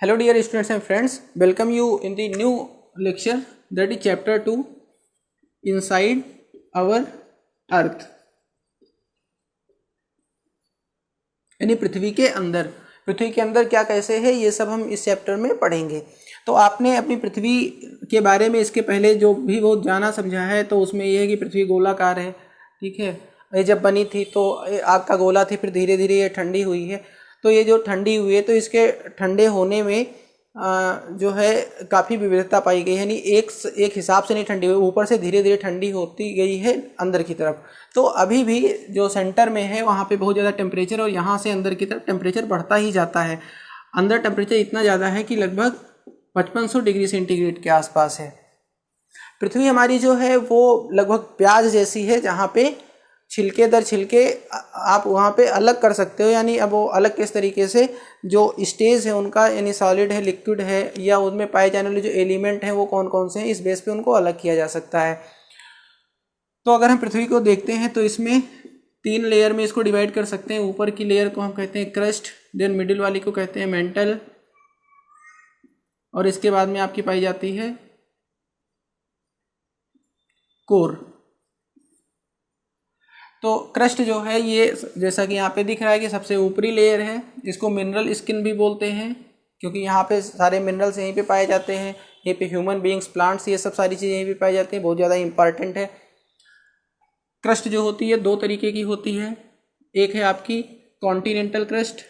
Hello dear students and friends, welcome you in the new lecture, that is chapter 2, Inside our Earth, यानी पृथ्वी के अंदर क्या कैसे है, ये सब हम इस चैप्टर में पढ़ेंगे। तो आपने अपनी पृथ्वी के बारे में इसके पहले जो भी वो जाना समझा है, तो उसमें ये है कि पृथ्वी गोलाकार है, ठीक है। ये जब बनी थी तो आग का गोला थी, फिर धीरे धीरे ये ठंडी हुई है। तो ये जो ठंडी हुई है तो इसके ठंडे होने में जो है काफ़ी विविधता पाई गई है, यानी एक हिसाब से नहीं ठंडी हुई, ऊपर से धीरे धीरे ठंडी होती गई है अंदर की तरफ। तो अभी भी जो सेंटर में है वहाँ पे बहुत ज़्यादा टेम्परेचर, और यहाँ से अंदर की तरफ टेम्परेचर बढ़ता ही जाता है। अंदर टेम्परेचर इतना ज़्यादा है कि लगभग 5500 डिग्री सेंटीग्रेड के आसपास है। पृथ्वी हमारी जो है वो लगभग प्याज जैसी है, जहाँ पे छिलके दर छिलके आप वहाँ पे अलग कर सकते हो। यानी अब वो अलग किस तरीके से, जो स्टेज है उनका, यानी सॉलिड है, लिक्विड है, या उनमें पाए जाने वाले जो एलिमेंट हैं वो कौन कौन से हैं, इस बेस पे उनको अलग किया जा सकता है। तो अगर हम पृथ्वी को देखते हैं तो इसमें 3 लेयर में इसको डिवाइड कर सकते हैं। ऊपर की लेयर को हम कहते हैं क्रस्ट, देन मिडिल वाली को कहते हैं मेंटल, और इसके बाद में आपकी पाई जाती है कोर। तो क्रस्ट जो है ये, जैसा कि यहाँ पे दिख रहा है कि सबसे ऊपरी लेयर है, इसको मिनरल स्किन भी बोलते हैं, क्योंकि यहाँ पे सारे मिनरल्स यहीं पे पाए जाते हैं। यहीं पे ह्यूमन बीइंग्स, प्लांट्स, ये सब सारी चीज़ें यहीं पे पाई जाती हैं, बहुत ज़्यादा इंपॉर्टेंट है। क्रस्ट जो होती है 2 तरीके की होती है। एक है आपकी कॉन्टिनेंटल क्रस्ट,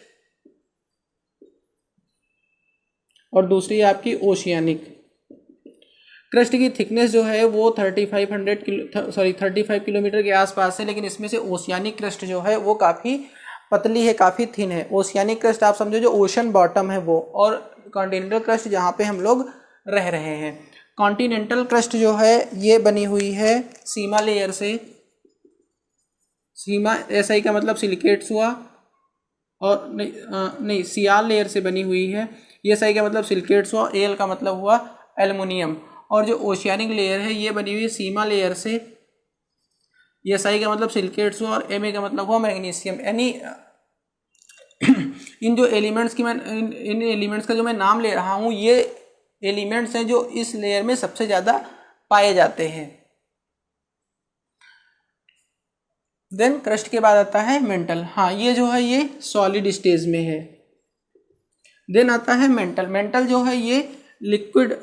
और दूसरी है आपकी ओशियानिक। क्रस्ट की थिकनेस जो है वो 35 किलोमीटर के आसपास है, लेकिन इसमें से ओशियानिक क्रस्ट जो है वो काफ़ी पतली है, काफ़ी थिन है। ओशियानिक क्रस्ट आप समझो जो ओशन बॉटम है वो, और कॉन्टिनेंटल क्रस्ट जहाँ पे हम लोग रह रहे हैं। कॉन्टिनेंटल क्रस्ट जो है ये बनी हुई है सीमा लेयर से। सीमा ऐसा ही का मतलब सिलिकेट्स हुआ, और नहीं सियाल लेयर से बनी हुई है। ये सही का मतलब सिलिकेट्स हुआ, एल का मतलब हुआ एल्युमिनियम। और जो ओशियानिक लेयर है ये बनी हुई सीमा लेयर से। ये सही का मतलब सिलिकेट्स हुआ, और एम ए का मतलब हुआ मैग्नीशियम। यानी इन जो एलिमेंट्स की मैं इन एलिमेंट्स का जो मैं नाम ले रहा हूँ, ये एलिमेंट्स हैं जो इस लेयर में सबसे ज़्यादा पाए जाते हैं। देन क्रस्ट के बाद आता है मेंटल। हाँ, ये जो है ये सॉलिड स्टेज में है। देन आता है मेंटल। मेंटल जो है ये लिक्विड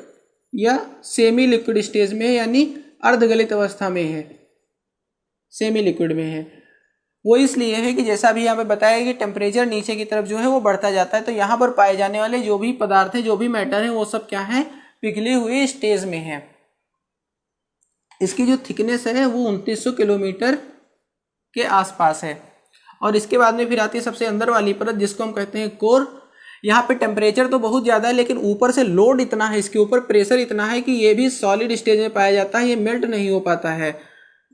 या सेमी लिक्विड स्टेज में है, यानी अर्धगलित अवस्था में है, सेमी लिक्विड में है। वो इसलिए है कि जैसा भी यहाँ पे बताया कि टेम्परेचर नीचे की तरफ जो है वो बढ़ता जाता है, तो यहाँ पर पाए जाने वाले जो भी पदार्थ है, जो भी मैटर है, वो सब क्या है, पिघली हुई स्टेज में है। इसकी जो थिकनेस है वो 2900 किलोमीटर के आसपास है। और इसके बाद में फिर आती है सबसे अंदर वाली परत, जिसको हम कहते हैं कोर। यहाँ पे टेम्परेचर तो बहुत ज़्यादा है, लेकिन ऊपर से लोड इतना है, इसके ऊपर प्रेशर इतना है कि ये भी सॉलिड स्टेज में पाया जाता है, ये मेल्ट नहीं हो पाता है।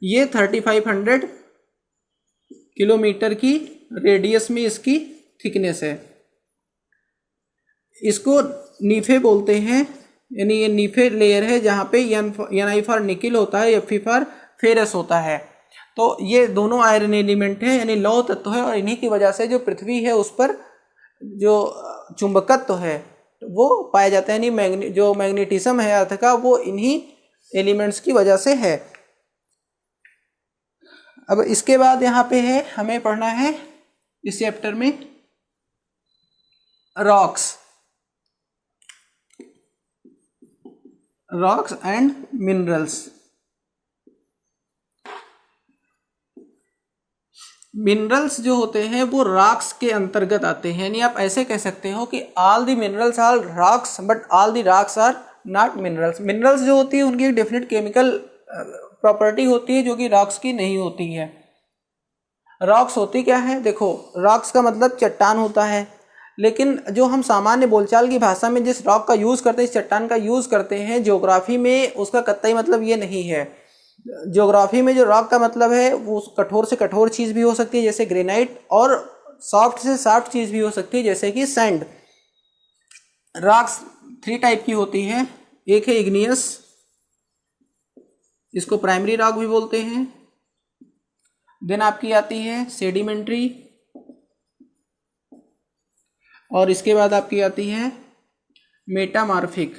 ये 3500 किलोमीटर की रेडियस में इसकी थिकनेस है। इसको नीफे बोलते हैं, यानी ये नीफे लेयर है, जहाँ पे एन फॉर निकिल होता है, एफ फॉर फेरस होता है। तो ये दोनों आयरन एलिमेंट है, यानी लौह तत्व है, और इन्हीं की वजह से जो पृथ्वी है उस पर जो चुंबकत्व है वो पाया जाता है, यानी जो मैग्नेटिज्म है अर्थ का, वो इन्हीं एलिमेंट्स की वजह से है। अब इसके बाद यहाँ पे है, हमें पढ़ना है इस चैप्टर में रॉक्स एंड मिनरल्स। मिनरल्स जो होते हैं वो रॉक्स के अंतर्गत आते हैं, यानी आप ऐसे कह सकते हो कि all the minerals are rocks but all the rocks are not minerals. Minerals जो होती है उनकी एक डेफिनेट केमिकल प्रॉपर्टी होती है जो कि रॉक्स की नहीं होती है। रॉक्स होती क्या है, देखो, रॉक्स का मतलब चट्टान होता है, लेकिन जो हम सामान्य बोलचाल की भाषा में जिस रॉक का यूज़ करते हैं, इस चट्टान का यूज़ करते हैं, ज्योग्राफी में उसका कतई मतलब ये नहीं है। ज्योग्राफी में जो रॉक का मतलब है वो कठोर से कठोर चीज़ भी हो सकती है जैसे ग्रेनाइट, और सॉफ्ट से सॉफ्ट चीज़ भी हो सकती है जैसे कि सैंड। रॉक्स 3 टाइप की होती है। एक है इग्नियस, इसको प्राइमरी रॉक भी बोलते हैं। देन आपकी आती है सेडिमेंट्री, और इसके बाद आपकी आती है मेटामॉर्फिक।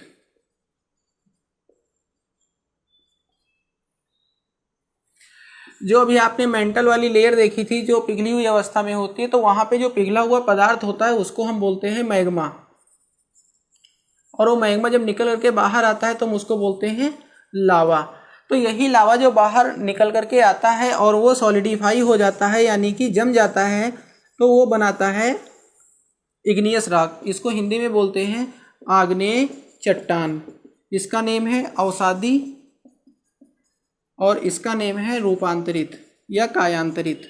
जो अभी आपने मेंटल वाली लेयर देखी थी जो पिघली हुई अवस्था में होती है, तो वहां पे जो पिघला हुआ पदार्थ होता है उसको हम बोलते हैं मैग्मा, और वो मैग्मा जब निकल करके बाहर आता है तो हम उसको बोलते हैं लावा। तो यही लावा जो बाहर निकल करके आता है और वो सॉलिडिफाई हो जाता है यानी कि जम जाता है, तो वो बनाता है इग्नियस रॉक। इसको हिंदी में बोलते हैं आग्नेय चट्टान। इसका नेम है अवसादी और इसका नेम है रूपांतरित या कायांतरित।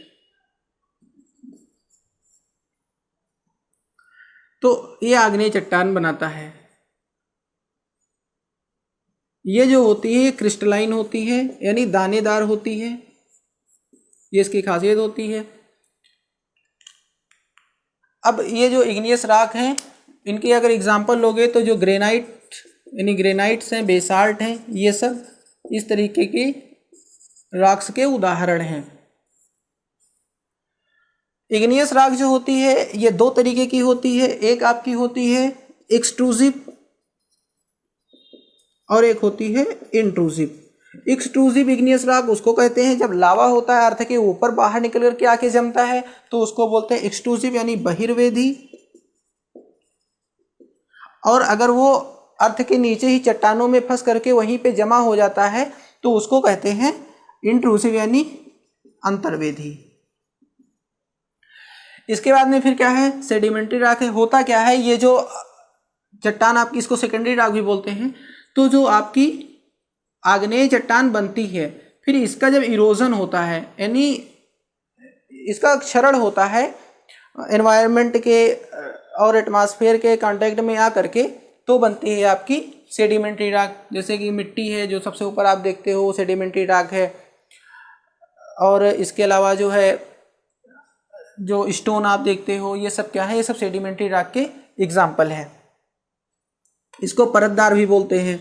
तो ये आग्नेय चट्टान बनाता है। ये जो होती है क्रिस्टलाइन होती है यानी दानेदार होती है, ये इसकी खासियत होती है। अब ये जो इग्नियस रॉक हैं इनकी अगर एग्जांपल लोगे तो जो ग्रेनाइट यानी ग्रेनाइट्स हैं, बेसाल्ट हैं, ये सब इस तरीके के रॉक्स के उदाहरण हैं। इग्नियस रॉक जो होती है ये दो तरीके की होती है, एक आपकी होती है एक्सट्रूसिव और एक होती है इंट्रूसिव। एक्सट्रूसिव इग्नियस रॉक उसको कहते हैं जब लावा होता है अर्थ के ऊपर बाहर निकल करके आके जमता है, तो उसको बोलते हैं एक्सट्रूसिव यानी बहिर्वेधी। और अगर वो अर्थ के नीचे ही चट्टानों में फंस करके वहीं पे जमा हो जाता है तो उसको कहते हैं इंट्रूसिव यानी अंतर्वेधी। इसके बाद में फिर क्या है, सेडिमेंट्री रॉक है। होता क्या है, ये जो चट्टान आपकी, इसको सेकेंडरी रॉक भी बोलते हैं। तो जो आपकी आग्नेय चट्टान बनती है, फिर इसका जब इरोजन होता है यानी इसका क्षरण होता है एनवायरनमेंट के और एटमॉस्फेयर के कांटेक्ट में आ करके, तो बनती है आपकी सेडिमेंट्री रॉक। जैसे कि मिट्टी है जो सबसे ऊपर आप देखते हो, सेडिमेंट्री रॉक है। और इसके अलावा जो है जो स्टोन आप देखते हो, ये सब क्या है, ये सब सेडिमेंट्री रॉक के एग्जाम्पल है। इसको परतदार भी बोलते हैं,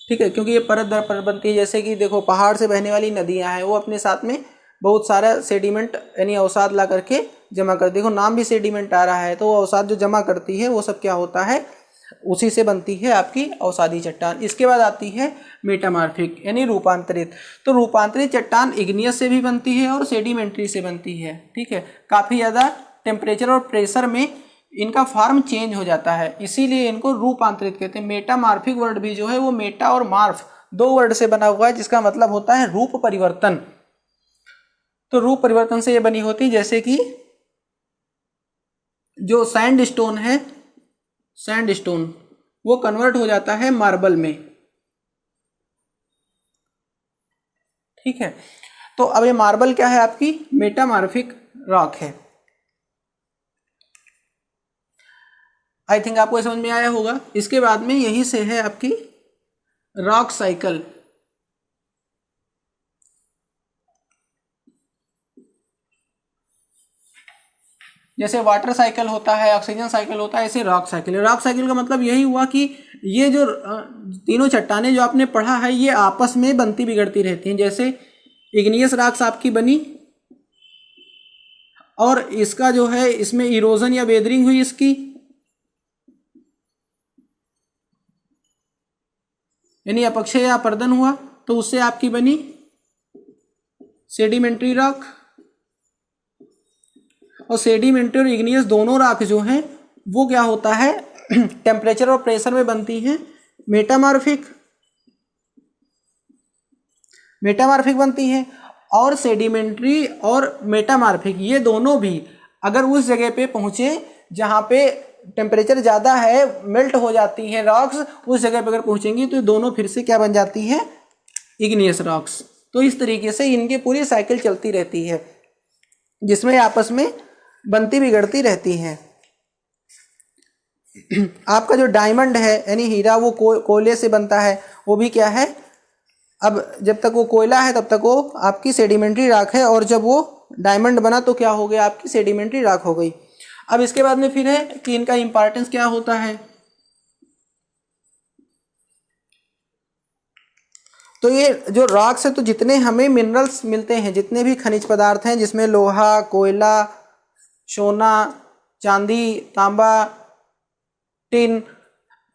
ठीक है, क्योंकि ये परतदार परत बनती है। जैसे कि देखो पहाड़ से बहने वाली नदियां हैं, वो अपने साथ में बहुत सारा सेडिमेंट यानी अवसाद ला करके जमा कर, देखो नाम भी सेडिमेंट आ रहा है, तो वो अवसाद जो जमा करती है वो सब क्या होता है, उसी से बनती है आपकी अवसादी चट्टान। इसके बाद आती है मेटामॉर्फिक यानी रूपांतरित। तो रूपांतरित चट्टान इग्नियस से भी बनती है और सेडिमेंट्री से बनती है, ठीक है। काफ़ी ज़्यादा टेम्परेचर और प्रेशर में इनका फॉर्म चेंज हो जाता है, इसीलिए इनको रूपांतरित कहते हैं। मेटामॉर्फिक वर्ड भी जो है वो मेटा और मार्फ दो वर्ड से बना हुआ है, जिसका मतलब होता है रूप परिवर्तन। तो रूप परिवर्तन से ये बनी होती है, जैसे कि जो सैंड स्टोन है, सैंड स्टोन वो कन्वर्ट हो जाता है मार्बल में, ठीक है। तो अब ये मार्बल क्या है, आपकी मेटामॉर्फिक रॉक है। आई थिंक आपको समझ में आया होगा। इसके बाद में यही से है आपकी रॉक साइकिल। जैसे वाटर साइकिल होता है, ऑक्सीजन साइकिल होता है, ऐसे रॉक साइकिल है। रॉक साइकिल का मतलब यही हुआ कि ये जो तीनों चट्टानें जो आपने पढ़ा है ये आपस में बनती बिगड़ती रहती हैं। जैसे इग्नियस रॉक्स आपकी बनी और इसका जो है इसमें इरोजन या वेदरिंग हुई इसकी, यानी अपक्षय या अपर्दन हुआ, तो उससे आपकी बनी सेडिमेंट्री रॉक। और सेडिमेंट्री और इग्नियस दोनों रॉक जो हैं वो क्या होता है, टेम्परेचर और प्रेशर में बनती हैं मेटामॉर्फिक, मेटामॉर्फिक बनती हैं। और सेडिमेंट्री और मेटामॉर्फिक ये दोनों भी अगर उस जगह पे पहुंचे जहां पे टेम्परेचर ज़्यादा है, मेल्ट हो जाती हैं रॉक्स, उस जगह पे अगर पहुंचेंगी तो दोनों फिर से क्या बन जाती हैं, इग्नियस रॉक्स। तो इस तरीके से इनकी पूरी साइकिल चलती रहती है, जिसमें आपस में बनती बिगड़ती रहती हैं। आपका जो डायमंड है यानी हीरा, वो कोयले से बनता है, वो भी क्या है, अब जब तक वो कोयला है तब तक वो आपकी सेडिमेंट्री रॉक है, और जब वो डायमंड बना तो क्या हो गया, आपकी सेडिमेंट्री रॉक हो गई। अब इसके बाद में फिर है कि इनका इंपॉर्टेंस क्या होता है। तो ये जो रॉक्स है, तो जितने हमें मिनरल्स मिलते हैं, जितने भी खनिज पदार्थ हैं, जिसमें लोहा, कोयला, सोना, चांदी, तांबा, टिन,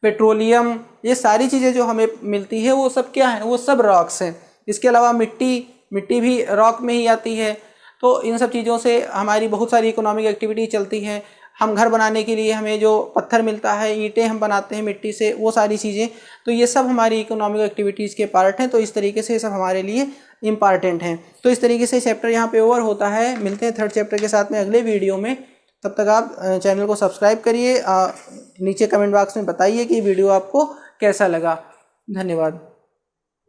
पेट्रोलियम, ये सारी चीज़ें जो हमें मिलती है वो सब क्या है, वो सब रॉक्स हैं। इसके अलावा मिट्टी भी रॉक में ही आती है। तो इन सब चीज़ों से हमारी बहुत सारी इकोनॉमिक एक्टिविटी चलती है। हम घर बनाने के लिए हमें जो पत्थर मिलता है, ईंटें हम बनाते हैं मिट्टी से, वो सारी चीज़ें, तो ये सब हमारी इकोनॉमिक एक्टिविटीज़ के पार्ट हैं। तो इस तरीके से ये सब हमारे लिए इम्पॉर्टेंट हैं। तो इस तरीके से चैप्टर यहाँ पे ओवर होता है। मिलते हैं थर्ड चैप्टर के साथ में अगले वीडियो में। तब तक आप चैनल को सब्सक्राइब करिए। नीचे कमेंट बॉक्स में बताइए कि वीडियो आपको कैसा लगा। धन्यवाद।